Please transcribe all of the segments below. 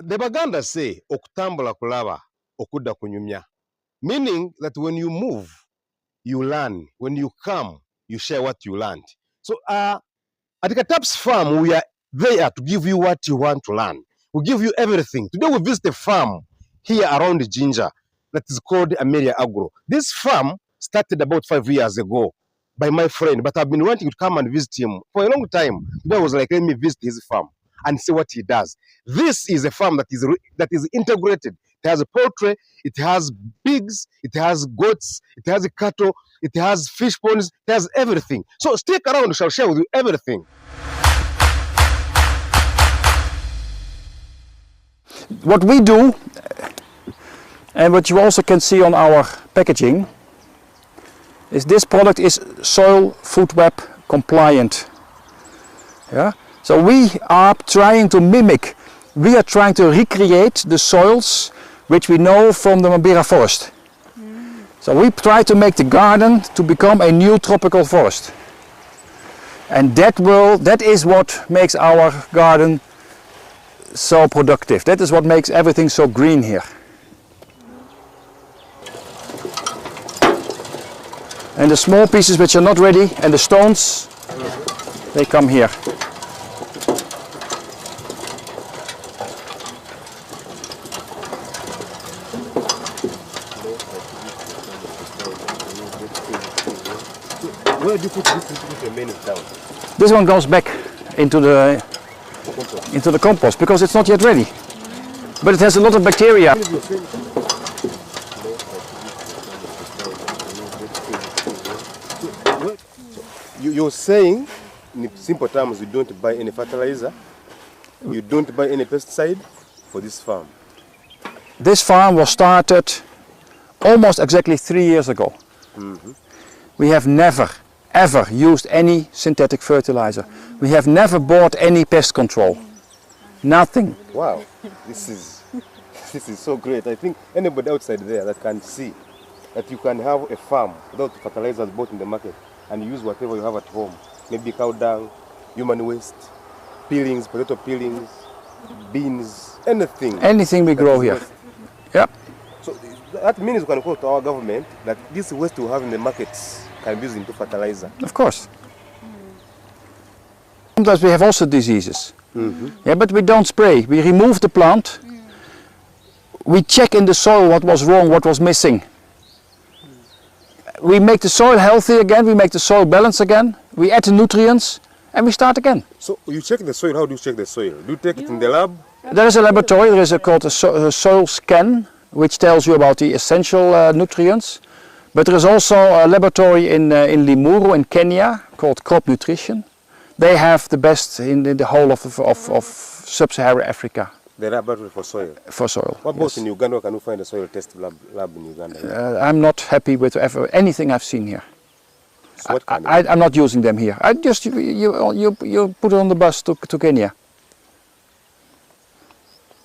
The Baganda say, okutambula kulaba, okudda kunyumya. Meaning that when you move, you learn. When you come, you share what you learned. So at Katap's farm, we are there to give you what you want to learn. We give you everything. Today we visit a farm here around Ginger that is called Amia Agro. This farm started about 5 years ago by my friend, but I've been wanting to come and visit him for a long time. Today I was like, let me visit his farm and see what he does. This is a farm that is integrated. It has a poultry, it has pigs, it has goats, it has cattle, it has fish ponds, it has everything. So stick around, we shall share with you everything. What we do, and what you also can see on our packaging, is this product is soil food web compliant. Yeah? So we are trying to mimic, we are trying to recreate the soils which we know from the Mambira forest. So we try to make the garden to become a new tropical forest. And that is what makes our garden so productive. That is what makes everything so green here. And the small pieces which are not ready, and the stones, they come here. Where do you put this remaining down? This one goes back into the compost because it's not yet ready. But it has a lot of bacteria. You're saying, in simple terms, you don't buy any fertilizer, you don't buy any pesticide for this farm? This farm was started almost exactly 3 years ago. We have never, ever used any synthetic fertilizer. We have never bought any pest control. Nothing. Wow, this is so great. I think anybody outside there that can see that you can have a farm without fertilizers bought in the market and use whatever you have at home. Maybe cow dung, human waste, peelings, potato peelings, beans, anything. Anything we grow here. Yeah. So that means we can go to our government that this waste we have in the markets can be used into fertilizer. Of course. Sometimes we have also diseases. Yeah, but we don't spray. We remove the plant. We check in the soil what was wrong, what was missing. We make the soil healthy again, we make the soil balanced again, we add the nutrients and we start again. So you check the soil, how do you check the soil? Do you take it in the lab? There is a laboratory, there is called a soil scan, which tells you about the essential nutrients. But there is also a laboratory in Limuru in Kenya called Crop Nutrition. They have the best in the whole of sub-Saharan Africa. The laboratory for soil? For soil. What about in Uganda? Can you find a soil test lab in Uganda? I'm not happy with anything I've seen here. So what kind I'm not using them here. I just you put it on the bus to Kenya.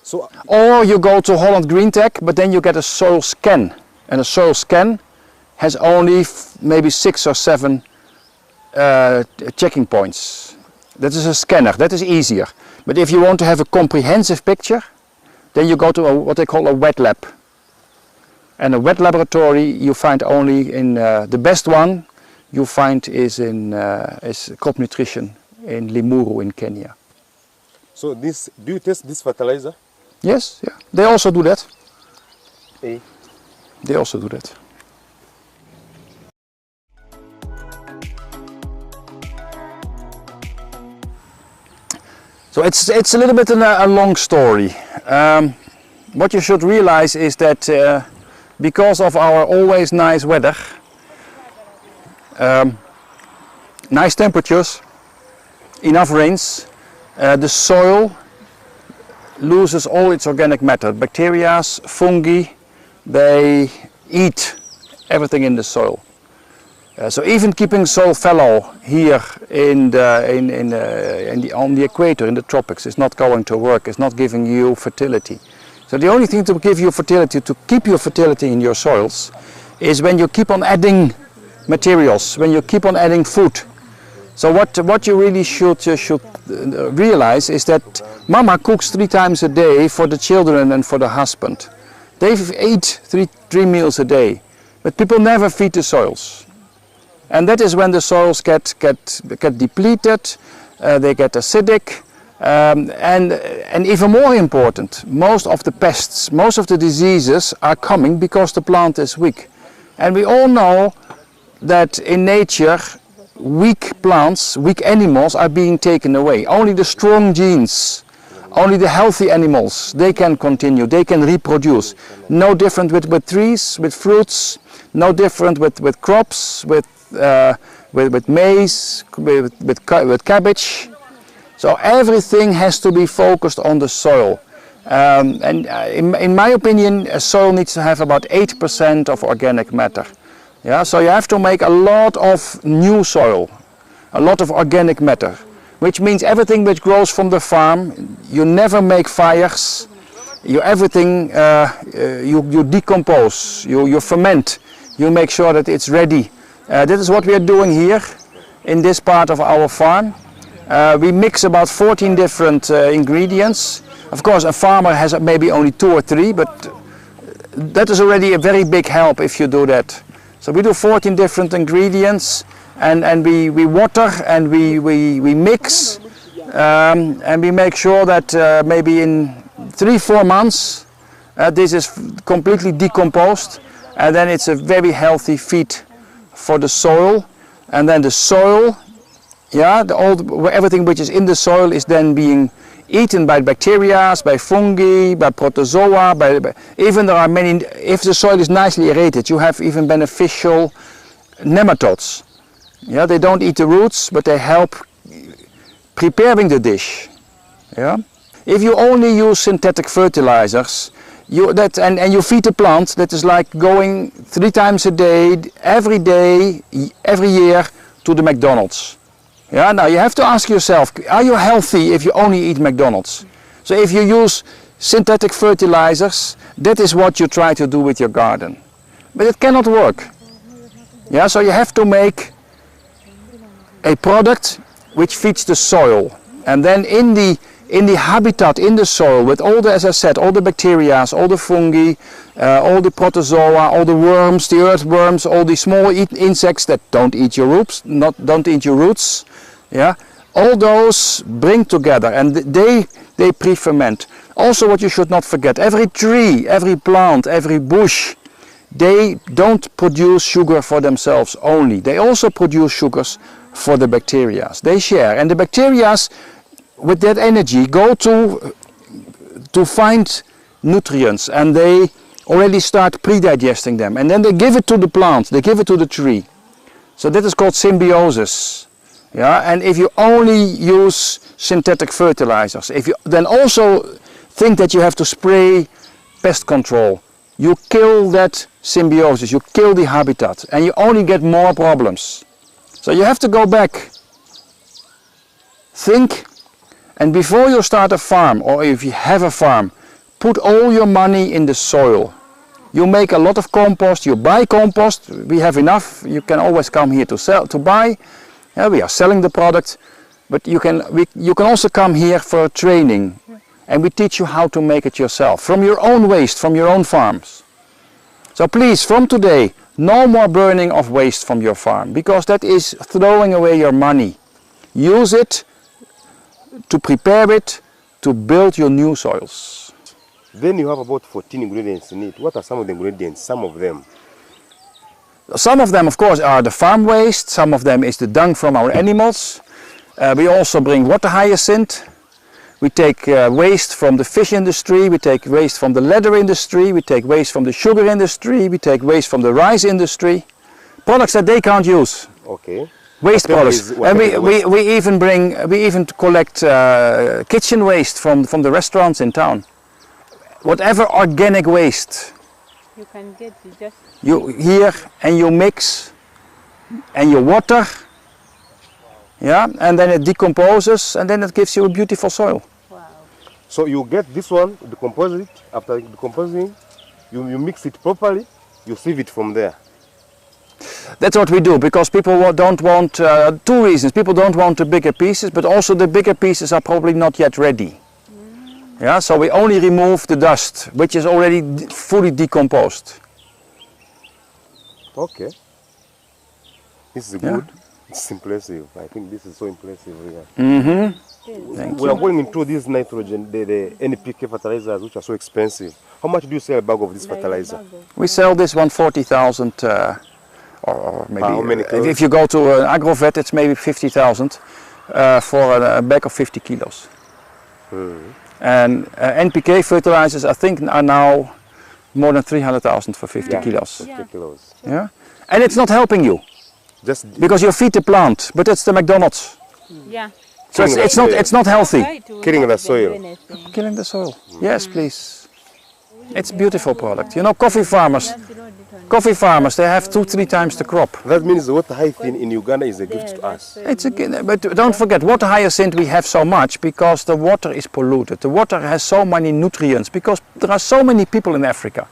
So, or you go to Holland Green Tech, but then you get a soil scan, and a soil scan has only maybe 6 or 7 checking points. That is a scanner. That is easier. But if you want to have a comprehensive picture, then you go to what they call a wet lab. And a wet laboratory you find only in the best one you find is in Crop Nutrition in Limuru in Kenya. So do you test this fertilizer? Yes, yeah. They also do that. Hey. They also do that. So it's a little bit a long story. What you should realize is that because of our always nice weather, nice temperatures, enough rains, the soil loses all its organic matter. Bacteria, fungi, they eat everything in the soil. So even keeping soil fallow here on the equator, in the tropics, is not going to work. It's not giving you fertility. So the only thing to give you fertility, to keep your fertility in your soils, is when you keep on adding materials, when you keep on adding food. So what you really should realize is that mama cooks 3 times a day for the children and for the husband. They eat three meals a day, but people never feed the soils. And that is when the soils get depleted, they get acidic, and even more important, most of the pests, most of the diseases are coming because the plant is weak. And we all know that in nature, weak plants, weak animals are being taken away. Only the strong genes, only the healthy animals, they can continue, they can reproduce. No different with trees, with fruits, no different with crops, with maize, with cabbage. So everything has to be focused on the soil. In my opinion, a soil needs to have about 8% of organic matter. Yeah, so you have to make a lot of new soil, a lot of organic matter, which means everything which grows from the farm, you never make fires, you decompose, you ferment, you make sure that it's ready. This is what we are doing here in this part of our farm. We mix about 14 different ingredients. Of course, a farmer has maybe only 2 or 3, but that is already a very big help if you do that. So we do 14 different ingredients, and we water and we mix, and we make sure that maybe in 3-4 months this is completely decomposed, and then it's a very healthy feed for the soil. And then the soil, yeah, everything which is in the soil is then being eaten by bacteria, by fungi, by protozoa, even there are many, if the soil is nicely aerated, you have even beneficial nematodes. Yeah, they don't eat the roots, but they help preparing the dish. Yeah? If you only use synthetic fertilizers, and you feed the plant, that is like going 3 times a day, every year to the McDonald's. Yeah, now you have to ask yourself, are you healthy if you only eat McDonald's? So if you use synthetic fertilizers, that is what you try to do with your garden. But it cannot work. Yeah, so you have to make a product which feeds the soil. And then in the habitat, in the soil, with all the, as I said, all the bacteria, all the fungi, all the protozoa, all the worms, the earthworms, all the small insects that don't eat your roots, yeah, all those bring together and they pre-ferment. Also, what you should not forget, every tree, every plant, every bush, they don't produce sugar for themselves only. They also produce sugars for the bacteria. They share, and the bacteria with that energy go to find nutrients, and they already start pre-digesting them, and then they give it to the plant, they give it to the tree. So that is called symbiosis. Yeah, and if you only use synthetic fertilizers, if you then also think that you have to spray pest control, you kill that symbiosis, you kill the habitat, and you only get more problems. So you have to go back, think, and before you start a farm, or if you have a farm, put all your money in the soil. You make a lot of compost, you buy compost, we have enough, you can always come here to buy. Yeah, we are selling the product, but you can also come here for training, and we teach you how to make it yourself, from your own waste, from your own farms. So please, from today, no more burning of waste from your farm, because that is throwing away your money. Use it to prepare it, to build your new soils. Then you have about 14 ingredients in it. What are some of the ingredients, some of them? Some of them, of course, are the farm waste. Some of them is the dung from our animals. We also bring water hyacinth. We take waste from the fish industry. We take waste from the leather industry. We take waste from the sugar industry. We take waste from the rice industry. Products that they can't use. Okay. Waste products. And we even collect kitchen waste from the restaurants in town. Whatever organic waste. You can get just here, and you mix and you water, yeah, and then it decomposes, and then it gives you a beautiful soil. wow. So you get this one, decompose it. After decomposing, you mix it properly, you sieve it from there. That's what we do, because people don't want, two reasons. People don't want the bigger pieces, but also the bigger pieces are probably not yet ready. Yeah, so we only remove the dust, which is already fully decomposed. Okay. This is good. It's impressive. I think this is so impressive. Yeah. We are going into this nitrogen, the NPK fertilizers, which are so expensive. How much do you sell a bag of this fertilizer? We sell this one 40,000, or maybe How many if you go to an agrovet, it's maybe 50,000 for a bag of 50 kilos. And NPK fertilizers, I think, are now more than 300,000 for 50 kilos. 50 kilos. Yeah, and it's not helping you Just because you feed the plant, but it's the McDonald's. Yeah. So it's not healthy. killing the soil. Killing the soil. Yes, please. It's a beautiful product. You know, coffee farmers, they have 2-3 times the crop. That means the water hyacinth in Uganda is a gift to us. But don't forget, water hyacinth we have so much because the water is polluted. The water has so many nutrients because there are so many people in Africa.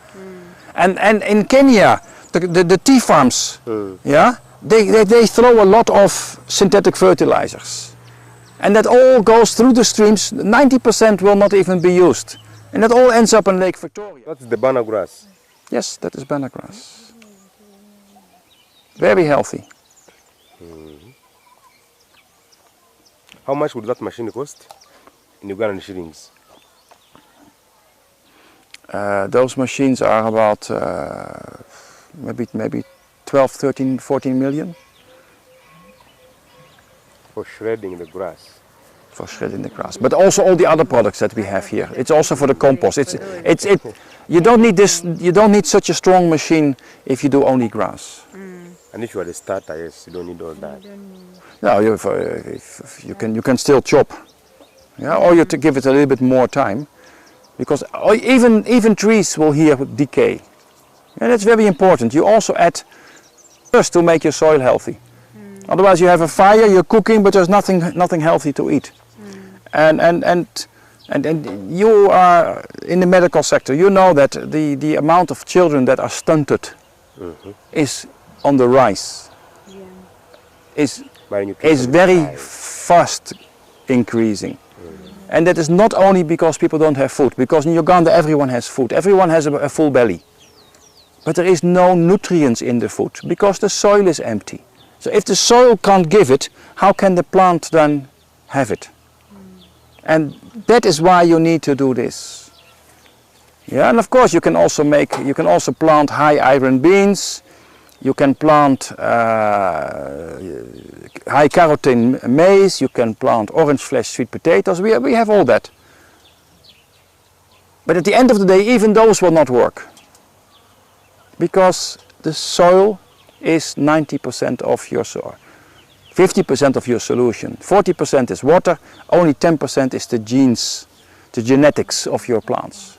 And in Kenya, the tea farms, yeah, they throw a lot of synthetic fertilizers. And that all goes through the streams. 90% will not even be used. And that all ends up in Lake Victoria. That's the banana grass. Yes, that is banana grass. Very healthy. How much would that machine cost in Ugandan shillings? Those machines are about maybe 12, 13, 14 million. For shredding the grass. For shredding the grass, but also all the other products that we have here. It's also for the compost. You don't need this. You don't need such a strong machine if you do only grass. And if you are the starter, yes, you don't need all that. No, you can still chop. Yeah, or you have to give it a little bit more time, because even trees will here decay, and that's very important. You also add first to make your soil healthy. Otherwise, you have a fire, you're cooking, but there's nothing healthy to eat. And you are in the medical sector. You know that the amount of children that are stunted is on the rise. Is very fast increasing. And that is not only because people don't have food, because in Uganda everyone has food, everyone has a full belly. But there is no nutrients in the food because the soil is empty. So if the soil can't give it, how can the plant then have it? And that is why you need to do this. Yeah, and of course you can also plant high iron beans. You can plant high carotene maize. You can plant orange flesh sweet potatoes. We have all that. But at the end of the day, even those will not work, because the soil is 90% of your soil, 50% of your solution, 40% is water, only 10% is the genes, the genetics of your plants.